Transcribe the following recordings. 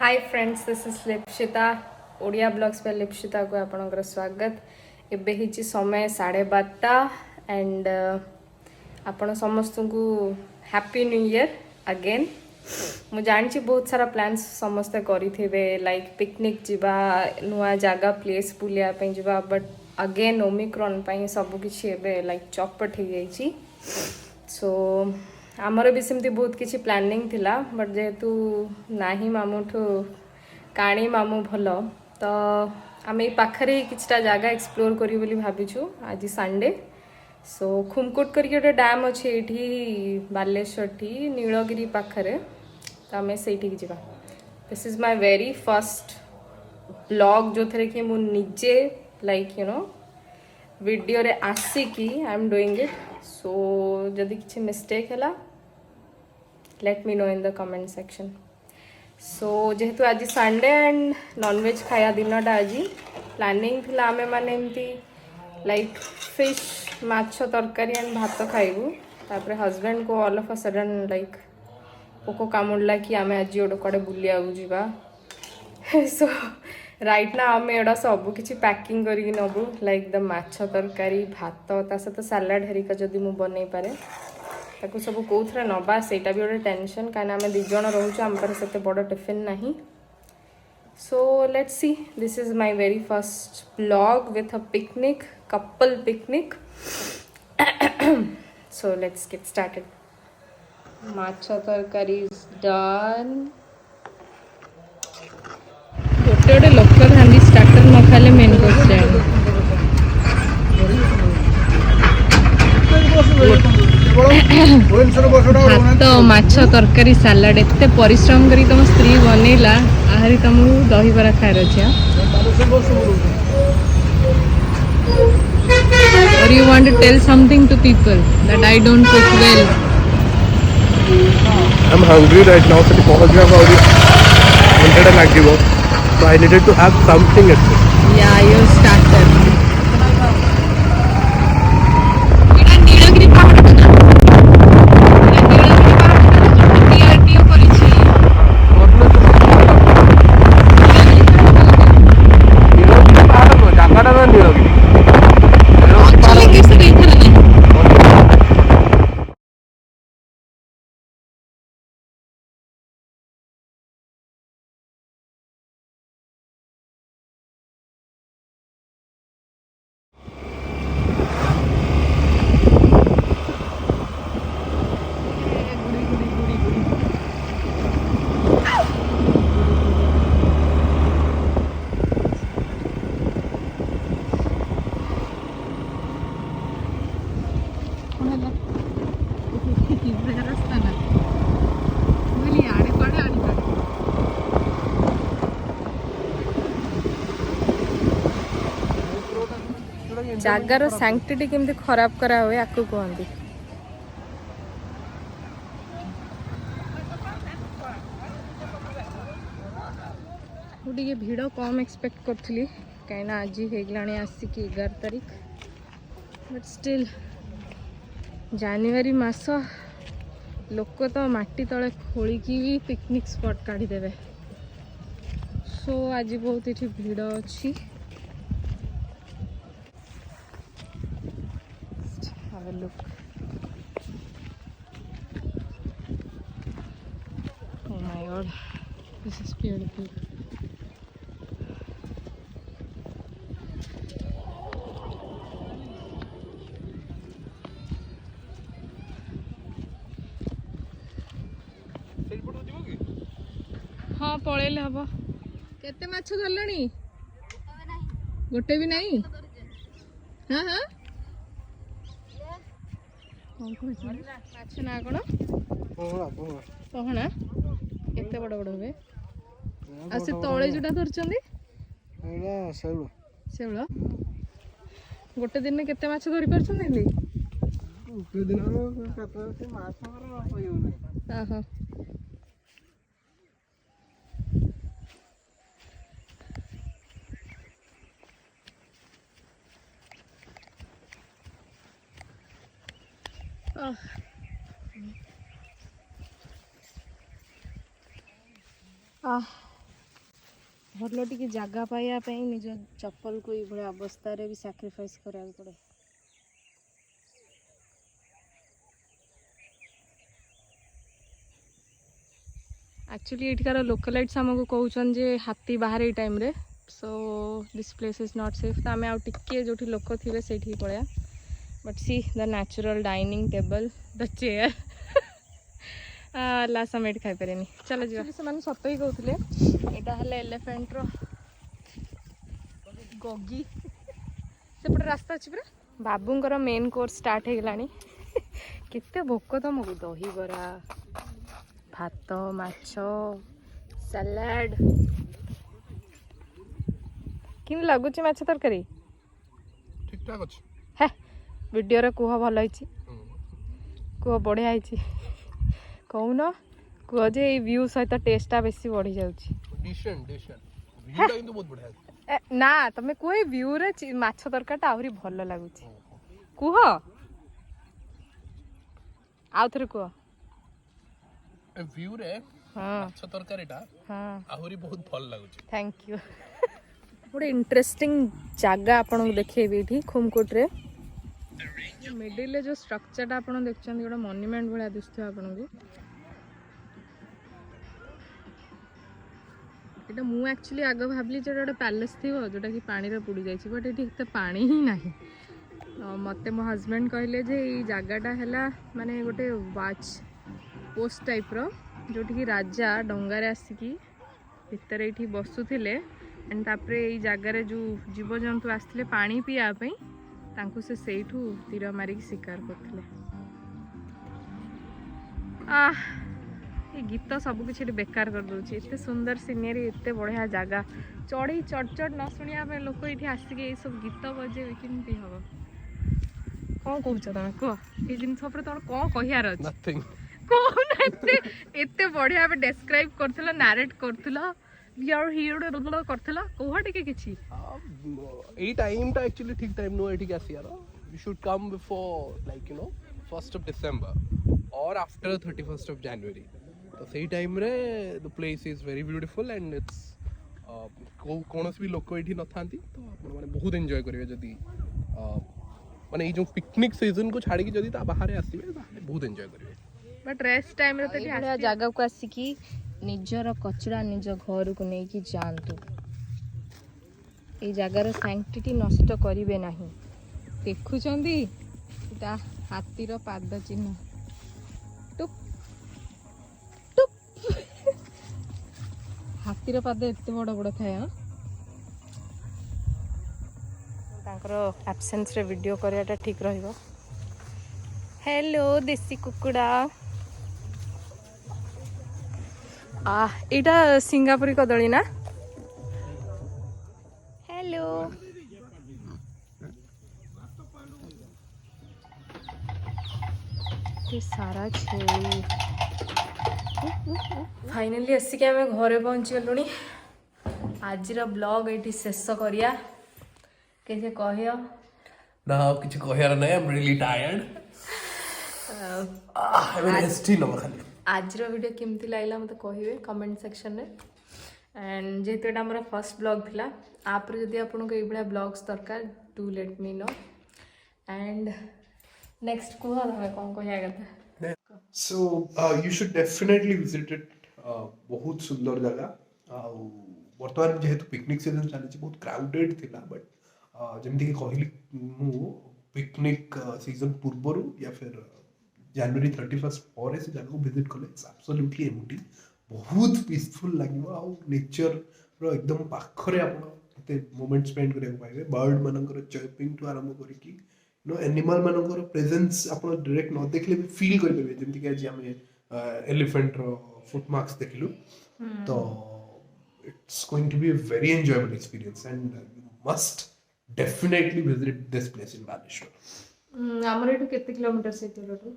Hi friends, this is Lipsita Odia blogs पे लिप्सिता को आपनकर स्वागत। एबे हिची समय 12:30 एंड आपण समस्त को हैप्पी न्यू ईयर अगेन। मु जानी बहुत सारा प्लान्स समस्ते करिथिबे लाइक पिकनिक जिबा नुआ जगह प्लेस बुलिया पे जिबा बट अगेन ओमिक्रॉन पई सब किछि एबे लाइक चौपट हो जाइछि। सो आमर भी सेमती बहुत किसी प्लानिंग थिला बट जेहेतु नाही मामूठू काणी मामू भल तो आम पाखरे किछटा जगह एक्सप्लोर करी बोली भाविछु आज संडे। सो खुमकुट करके गोटे डैम अच्छे ये बालेश्वर ठी नीलगिरी पाखरे तो आम से जा। This is my very first blog जो थे कि मुझे लाइक यू नो वीडियो रे आसिकी I am doing it. So जदि किसी मिस्टेक है let me know in the comment section. So जेहेतु आज संडे एंड नॉनवेज खाया दिनटा आज प्लानिंग थिला आमे माने एमती लाइक फिश माछ तरकारी एंड भात खाइबू। तापर हस्बैंड को all of a sudden like पोको कामुड़ला कि आमे आज गोटे कड़े बुलिया जीवा। सो राइट ना आम एड़ा सब किसी पैकिंग करके नबू लाइक द माछ तरकारी भात ता सहित सालाड हरिका जदि मु बनै पारे ताकू सब कौथरे नबा सेटा भी गोटे टेंशन कहीं आम दिज रोचु आम पारे सेते बड़ टिफिन नहीं। So let's see this is my very first blog with a picnic couple picnic. So let's get started. माछ तरकारी इज डन। गोटे गोटे लोक था स्टार्टर न खाले मेन कोर्स भात माछ तरकारी सालाड एते परिश्रम करी तुम स्त्री बनैला आहरी तुमको दहीबरा खाएर अछि। और you want to tell something to people that I don't cook well? I'm hungry right now, so पहुंच गया और 100 लग so I needed to have something at least. Yeah, your starter. जगार सैंक्टिटी केमती खराब करा हुए आपको कहती। मुझे भिड़ कम एक्सपेक्ट करी कहीं आज होगला आसिक 11 तारीख बट स्टिल जानुआरी मास लोक तो माटी तले खोलिकी भी पिकनिक स्पॉट काढ़ीदेवे। सो आज बहुत ये भिड़ अच्छी। Have a look. Oh my god, this is beautiful. हाँ पलैले हम केते माछ धरलणी गोटे भी नहीं। हाँ हाँ माछ ना कौन पहना केते बड़ बड़ हुए आ से तले जोटा धरछंदी शैल गोटे दिन में केते माछ धरि परछंदी गोटे दिन हाँ ଭଲ ଟିକେ ଜାଗା ପାଇବା ପାଇଁ ନିଜ ଚପଲକୁ ଏଇଭଳି ଅବସ୍ଥାରେ ବି ସାକ୍ରିଫାଇସ୍ କରିବାକୁ ପଡ଼େ। ଆକ୍ଚୁଆଲି ଏଠିକାର ଲୋକାଲାଇଟ୍ସ ଆମକୁ କହୁଛନ୍ତି ଯେ ହାତୀ ବାହାରେ ଏଇ ଟାଇମ୍ରେ, so this place is not safe. ତ ଆମେ ଆଉ ଟିକେ ଯେଉଁଠି ଲୋକ ଥିବେ ସେଇଠିକି ପଳେଇବା। But see the natural dining table, the chair. Last ଆମେ ଏଠି ଖାଇପାରିନି, ଚାଲ ଯିବା। ସେମାନେ ସତ ହିଁ କହୁଥିଲେ ଏଇଟା ହେଲେ ଏଲିଫେଣ୍ଟର ଗଗି। ସେପଟେ ରାସ୍ତା ଅଛି ପୁରା। ବାବୁଙ୍କର ମେନ୍ କୋର୍ସ ଷ୍ଟାର୍ଟ ହେଇଗଲାଣି। କେତେ ଭୋକ ତମକୁ? ଦହିବରା, ଭାତ, ମାଛ, ସାଲାଡ। କେମିତି ଲାଗୁଛି ମାଛ ତରକାରୀ? ଠିକ୍ ଠାକ୍ ଅଛି। ହେ ଭିଡ଼ିଓରେ କୁହ ଭଲ ହେଇଛି, କୁହ ବଢ଼ିଆ ହେଇଛି, କହୁନ କୁହ ଯେ ଏଇ ଭ୍ୟୁ ସହିତ ଟେଷ୍ଟଟା ବେଶୀ ବଢ଼ିଯାଉଛି। ଭିୟୁଟା କିନ୍ତୁ ବହୁତ ବଢ଼ିଆ ଅଛି। ନା ତମେ କୁହ ଏଇ ଭ୍ୟୁରେ ମାଛ ତରକାରୀଟା ଆହୁରି ଭଲ ଲାଗୁଛି। କୁହ ଆଉ ଥରେ କୁହ। ଏ ଭିୟୁରେ ମାଛ ତରକାରୀଟା ଆହୁରି ବହୁତ ଭଲ ଲାଗୁଛି। Thank you. ଗୋଟେ ଇଣ୍ଟରେଷ୍ଟିଂ ଜାଗା ଆପଣଙ୍କୁ ଦେଖେଇବି ଏଇଠି ଖୁମକୋଟରେ। ମିଡିଲରେ ଯେଉଁ ଷ୍ଟ୍ରକ୍ଚରଟା ଆପଣ ଦେଖୁଛନ୍ତି ଗୋଟେ ମନ୍ୟୁମେଣ୍ଟ ଭଳିଆ ଦିଶୁଥିବ ଆପଣଙ୍କୁ। ଏଇଟା ମୁଁ ଆକ୍ଚୁଆଲି ଆଗ ଭାବିଲି ଯେ ଗୋଟେ ପ୍ୟାଲେସ୍ ଥିବ ଯେଉଁଟାକି ପାଣିରେ ବୁଡ଼ି ଯାଇଛି, ବଟ୍ ଏଠି ଏତେ ପାଣି ହିଁ ନାହିଁ। ମୋତେ ମୋ ହଜବେଣ୍ଡ କହିଲେ ଯେ ଏଇ ଜାଗାଟା ହେଲା ମାନେ ଗୋଟେ ୱାଚ୍ ପୋଷ୍ଟ ଟାଇପ୍ର, ଯେଉଁଠିକି ରାଜା ଡଙ୍ଗାରେ ଆସିକି ଭିତରେ ଏଇଠି ବସୁଥିଲେ ଆଣ୍ଡ ତାପରେ ଏଇ ଜାଗାରେ ଯେଉଁ ଜୀବଜନ୍ତୁ ଆସିଥିଲେ ପାଣି ପିଇବା ପାଇଁ ତାଙ୍କୁ ସେ ସେଇଠୁ ତୀର ମାରିକି ଶିକାର କରୁଥିଲେ। ଏ ଗୀତ ସବୁ କିଛି ଏଠି ବେକାର କରିଦେଉଛି। ଏତେ ସୁନ୍ଦର ସିନେରୀ, ଏତେ ବଢ଼ିଆ ଜାଗା, ଚଢ଼େଇ ଚଡ଼ଚଡ଼ ନ ଶୁଣିବା ପାଇଁ ଲୋକ ଏଇଠି ଆସିକି ଏଇସବୁ ଗୀତ ବଜେଇବେ, କେମିତି ହବ? କ'ଣ କହୁଛ ତମେ କୁହ? ଏଇ ଜିନିଷ ଉପରେ ତମର କ'ଣ କହିବାର ଅଛି? କହୁନ। ଏତେ ବଢ଼ିଆ ଭାବେ ଡେସ୍କ୍ରାଇବ୍ କରୁଥିଲ, ନାରେଟ୍ କରୁଥିଲ, କରୁଥିଲ, କୁହ ଟିକେ କିଛି। ଏଇ ଟାଇମଟା ଆକ୍ଚୁଆଲି ଠିକ୍ ଟାଇମ୍ ନୁହଁ ଏଠିକି ଆସିବାର। You should come before like 1st of December or after 31st of January। ତ ସେଇ ଟାଇମ୍ରେ the place is very beautiful and it's କୌଣସି ବି ଲୋକ ଏଇଠି ନଥାନ୍ତି। ତ ଆପଣମାନେ ବହୁତ ଏନ୍ଜୟ କରିବେ ଯଦି ମାନେ ଏଇ ଯେଉଁ ପିକନିକ୍ ସିଜନ୍କୁ ଛାଡ଼ିକି ଯଦି ତା ବାହାରେ ଆସିବେ ତାହେଲେ ବହୁତ ଏନ୍ଜୟ କରିବେ। ବଟ୍ ରେଷ୍ଟ ଟାଇମ୍ରେ ତ ଏଇଭଳିଆ ଜାଗାକୁ ଆସିକି ନିଜର କଚଡ଼ା ନିଜ ଘରକୁ ନେଇକି ଯାଆନ୍ତୁ। ଏଇ ଜାଗାର ସାଙ୍କ୍ଟିଟି ନଷ୍ଟ କରିବେ ନାହିଁ। ଦେଖୁଛନ୍ତି ଏଇଟା ହାତୀର ପାଦ ଚିହ୍ନ। ଟୁପ୍ ଟୁପ୍। ହାତୀର ପାଦ ଏତେ ବଡ଼ ବଡ଼ ଥାଏ। ତାଙ୍କର ଆବସେନ୍ସରେ ଭିଡ଼ିଓ କରିବାଟା ଠିକ୍ ରହିବ। ହ୍ୟାଲୋ ଦେଶୀ କୁକୁଡ଼ା। ଏଇଟା ସିଙ୍ଗାପୁରୀ କଦଳୀ ନା? ହ୍ୟାଲୋ। ସାରା ଛେଳି। ଫାଇନାଲି ଆସିକି ଆମେ ଘରେ ପହଞ୍ଚିଗଲୁଣି। ଆଜିର ବ୍ଲଗ୍ ଏଇଠି ଶେଷ କରିବା। କିଛି କହିବ ନା? ଆଉ କିଛି କହିବାର ନାହିଁ। I M really tired. ଏବେ ରେଷ୍ଟ ହିଁ ନବ ଖାଲି। ଆଜିର ଭିଡ଼ିଓ କେମିତି ଲାଗିଲା ମୋତେ କହିବେ କମେଣ୍ଟ ସେକ୍ସନରେ। ଆଣ୍ଡ ଯେହେତୁ ଏଇଟା ଆମର ଫର୍ଷ୍ଟ ବ୍ଲଗ୍ ଥିଲା, ଆପରେ ଯଦି ଆପଣଙ୍କୁ ଏଇଭଳିଆ ବ୍ଲଗ୍ସ ଦରକାର do let me know. And next କୁହ ତମେ କ'ଣ କହିବା କଥା। So you should definitely visit it. ବହୁତ ସୁନ୍ଦର ଜାଗା। ଆଉ ବର୍ତ୍ତମାନ ଯେହେତୁ ପିକନିକ୍ ସିଜନ୍ ଚାଲିଛି ବହୁତ କ୍ରାଉଡେଡ୍ ଥିଲା, ବଟ୍ ଯେମିତିକି କହିଲି ମୁଁ ପିକନିକ୍ ସିଜନ୍ ପୂର୍ବରୁ ୟା ଫିର୍ ଜାନୁଆରୀ 31st ପରେ ସେ ଜାଗାକୁ ଭିଜିଟ୍ କଲେ ଇଟ୍ସ ଆବସଲ୍ୟୁଟଲି ଏମ୍ପ୍ଟି। ବହୁତ ପିସଫୁଲ୍ ଲାଗିବ ଆଉ ନେଚର୍ର ଏକଦମ ପାଖରେ ଆପଣ କେତେ ମୋମେଣ୍ଟ ସ୍ପେଣ୍ଡ କରିବାକୁ ପାଇବେ। ବାର୍ଡ ମାନଙ୍କର ଚର୍ପିଂଠୁ ଆରମ୍ଭ କରିକି ଏନିମାଲ୍ ମାନଙ୍କର ପ୍ରେଜେନ୍ସ ଆପଣ ଡାଇରେକ୍ଟ ନ ଦେଖିଲେ ବି ଫିଲ୍ କରିପାରିବେ। ଯେମିତିକି ଆଜି ଆମେ ଏଲିଫେଣ୍ଟର ଫୁଟମାର୍କ୍ସ ଦେଖିଲୁ। ତ it's going to be a very enjoyable experience and you must definitely visit this place in Baleshwar। ଆମର ଏଠୁ କେତେ କିଲୋମିଟର ସେଇଠୁ?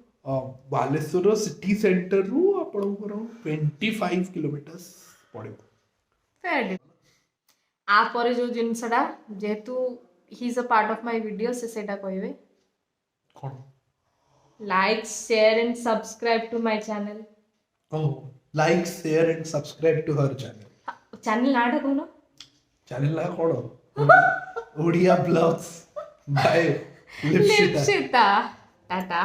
ବାଲେଶ୍ୱର ସିଟି ସେଣ୍ଟରରୁ ଆପଣଙ୍କର 25 କିଲୋମିଟର୍ସ ପଡ଼ିବ। ଆପରେ ଯୋଉ ଜିନିଷଟା ଯେହେତୁ he is a part of my video ସେଇଟା କହିବେ। କ'ଣ? Like share and subscribe to my channel. Like share and subscribe to her channel. Channel ନାଁଟା କହୁନ? चैनल ना कौन ओडिया ब्लॉग्स बाय लिप्सिता लिप्सिता टाटा